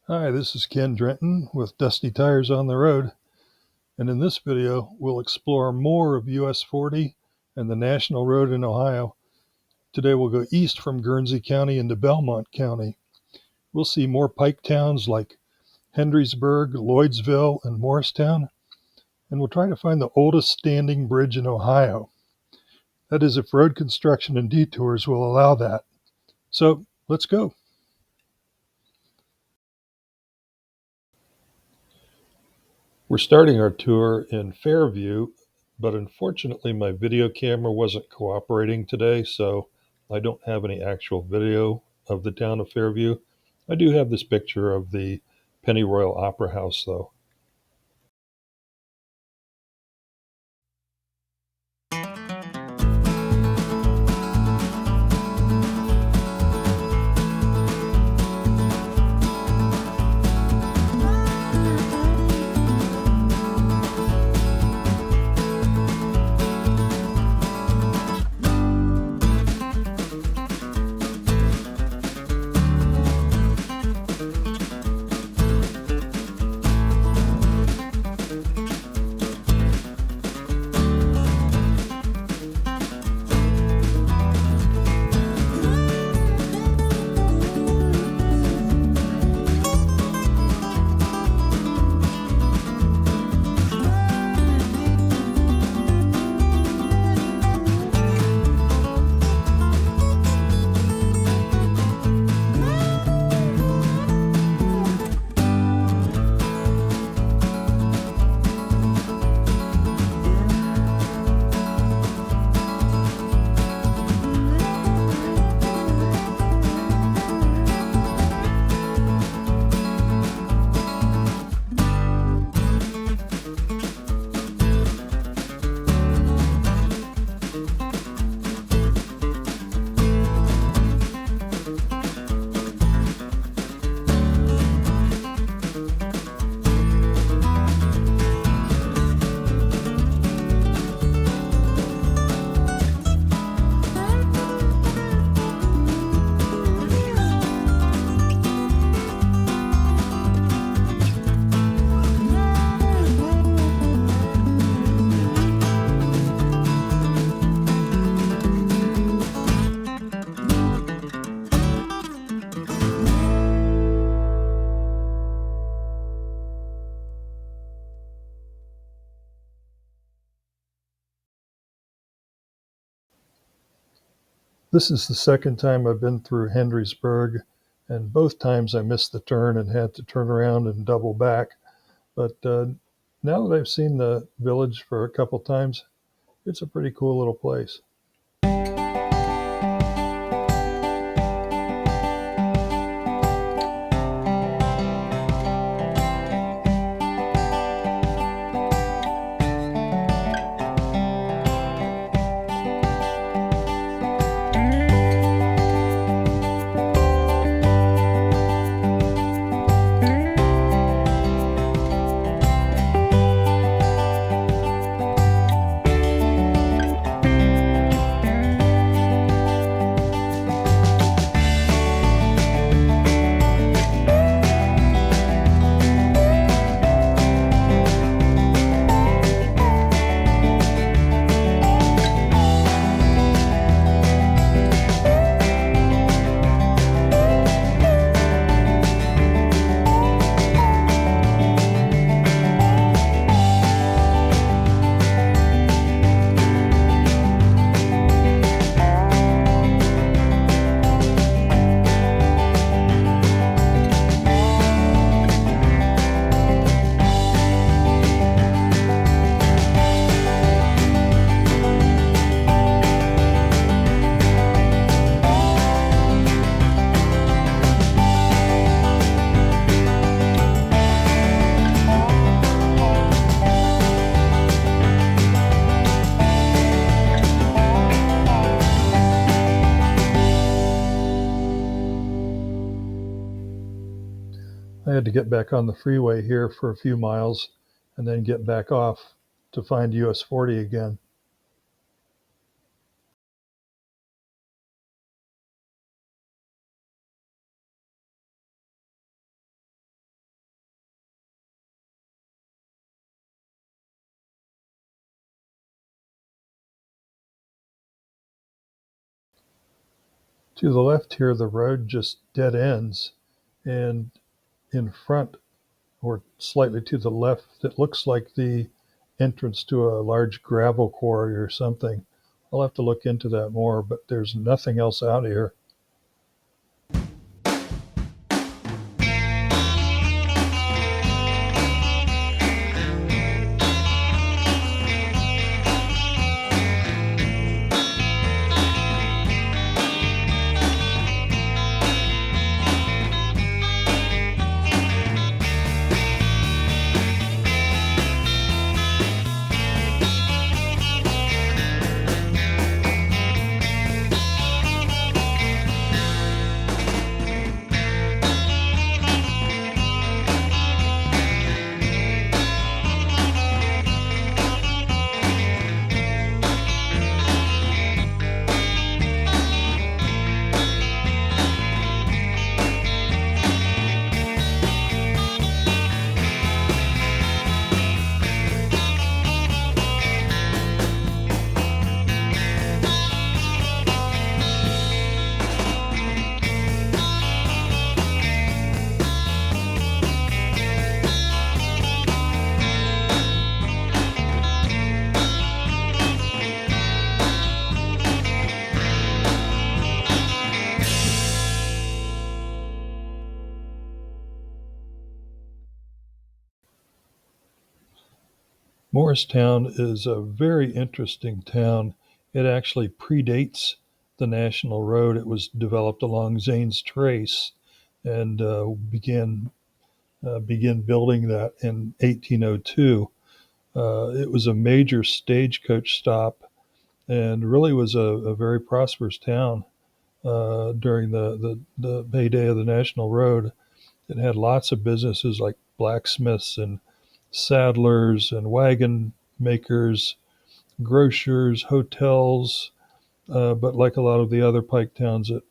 Hi, this is Ken Drenton with Dusty Tires on the Road, and in this video we'll explore more of US 40 and the National Road in Ohio. Today we'll go east from Guernsey County into Belmont County. We'll see more pike towns like Hendrysburg, Lloydsville, and Morristown, and we'll try to find the oldest standing bridge in Ohio. That is, if road construction and detours will allow that. So let's go. We're starting our tour in Fairview, but unfortunately my video camera wasn't cooperating today, so I don't have any actual video of the town of Fairview. I do have this picture of the Pennyroyal Opera House, though. This is the second time I've been through Hendrysburg, and both times I missed the turn and had to turn around and double back. But now that I've seen the village for a couple times, it's a pretty cool little place. I had to get back on the freeway here for a few miles and then get back off to find US 40 again. To the left here, the road just dead ends, and in front, or slightly to the left, it looks like the entrance to a large gravel quarry or something. I'll have to look into that more, but there's nothing else out here. Morristown is a very interesting town. It actually predates the National Road. It was developed along Zane's Trace and began building that in 1802. It was a major stagecoach stop and really was a very prosperous town during the heyday of the National Road. It had lots of businesses like blacksmiths and saddlers and wagon makers, grocers, hotels, but like a lot of the other pike towns, it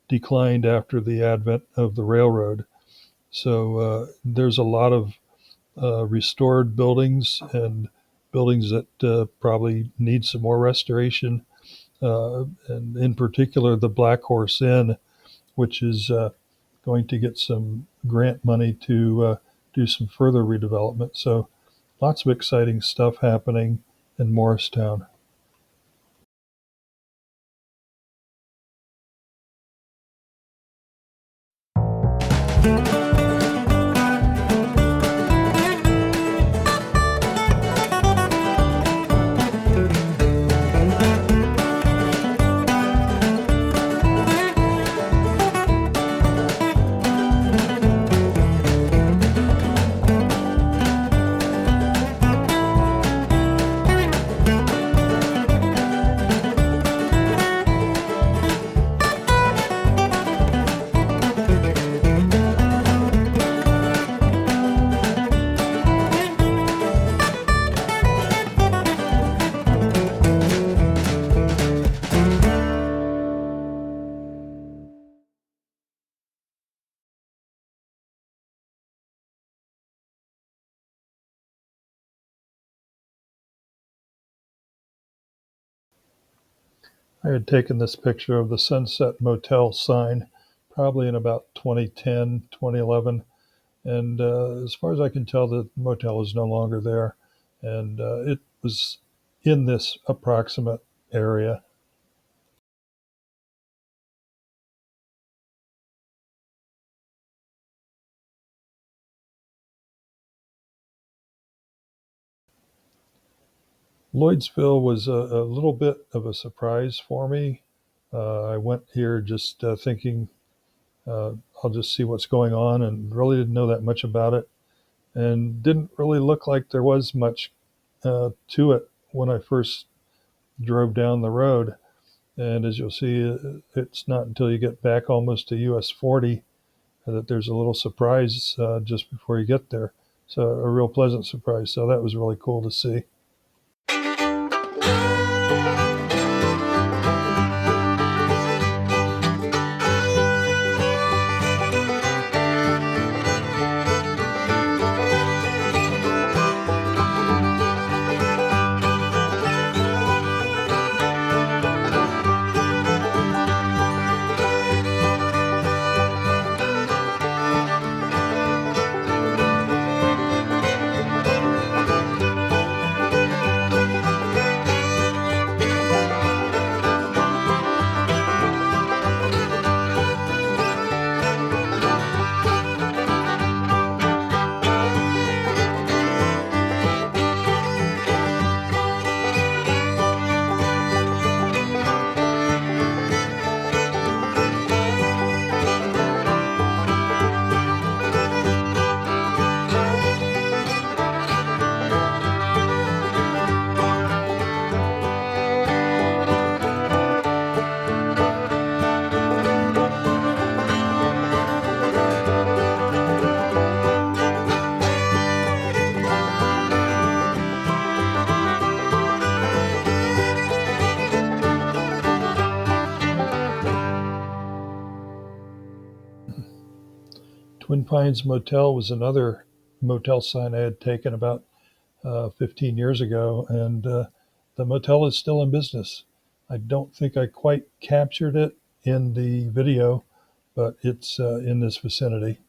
declined after the advent of the railroad. So there's a lot of restored buildings and buildings that probably need some more restoration, and in particular the Black Horse Inn, which is going to get some grant money to do some further redevelopment. So lots of exciting stuff happening in Morristown. I had taken this picture of the Sunset Motel sign probably in about 2010, 2011. And as far as I can tell, the motel is no longer there. And it was in this approximate area. Lloydsville was a little bit of a surprise for me. I went here just thinking I'll just see what's going on, and really didn't know that much about it, and didn't really look like there was much to it when I first drove down the road. And as you'll see, it's not until you get back almost to US 40 that there's a little surprise just before you get there. So a real pleasant surprise. So that was really cool to see. Twin Pines Motel was another motel sign I had taken about 15 years ago, and the motel is still in business. I don't think I quite captured it in the video, but it's in this vicinity.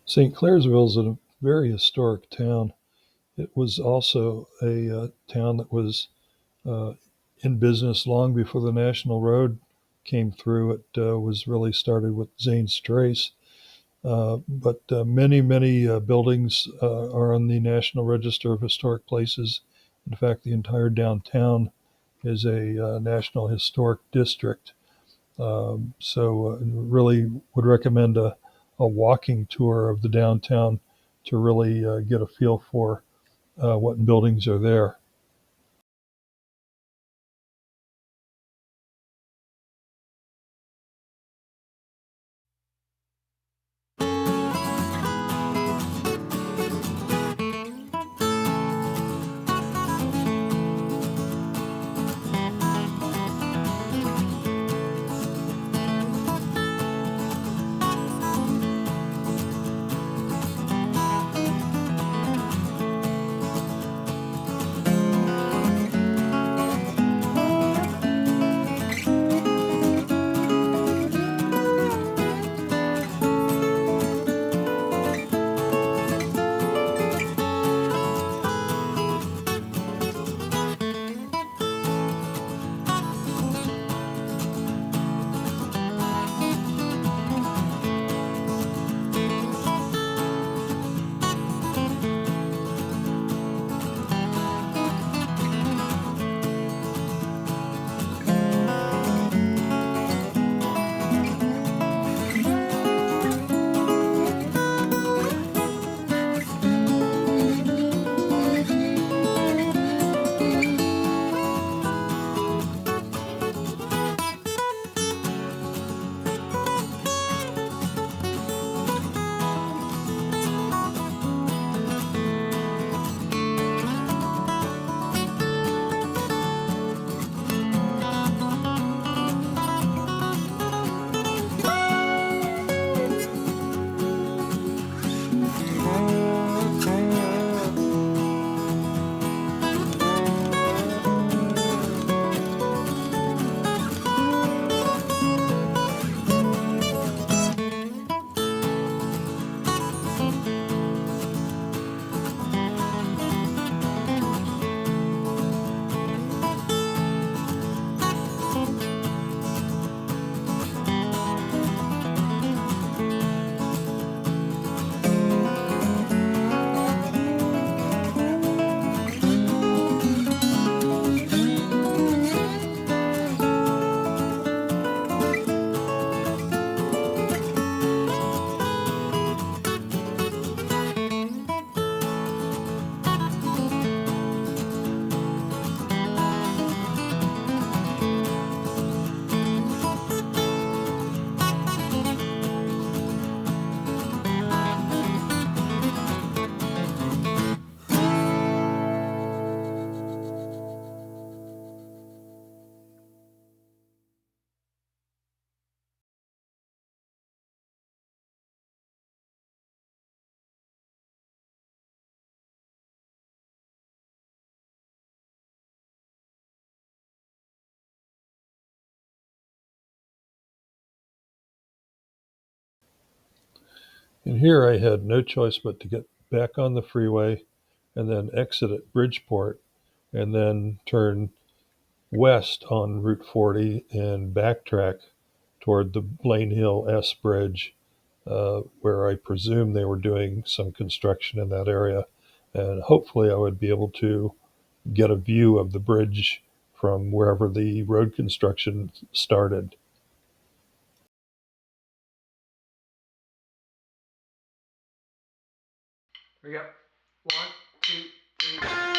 St. Clairsville is a very historic town. It was also a town that was uh, in business long before the National Road came through. It was really started with Zane Strace. But many buildings are on the National Register of Historic Places. In fact, the entire downtown is a National Historic District. So really would recommend a walking tour of the downtown to really get a feel for what buildings are there. And here I had no choice but to get back on the freeway and then exit at Bridgeport and then turn west on Route 40 and backtrack toward the Blaine Hill S-Bridge, where I presume they were doing some construction in that area. And hopefully I would be able to get a view of the bridge from wherever the road construction started. Here we go. 1, 2, 3.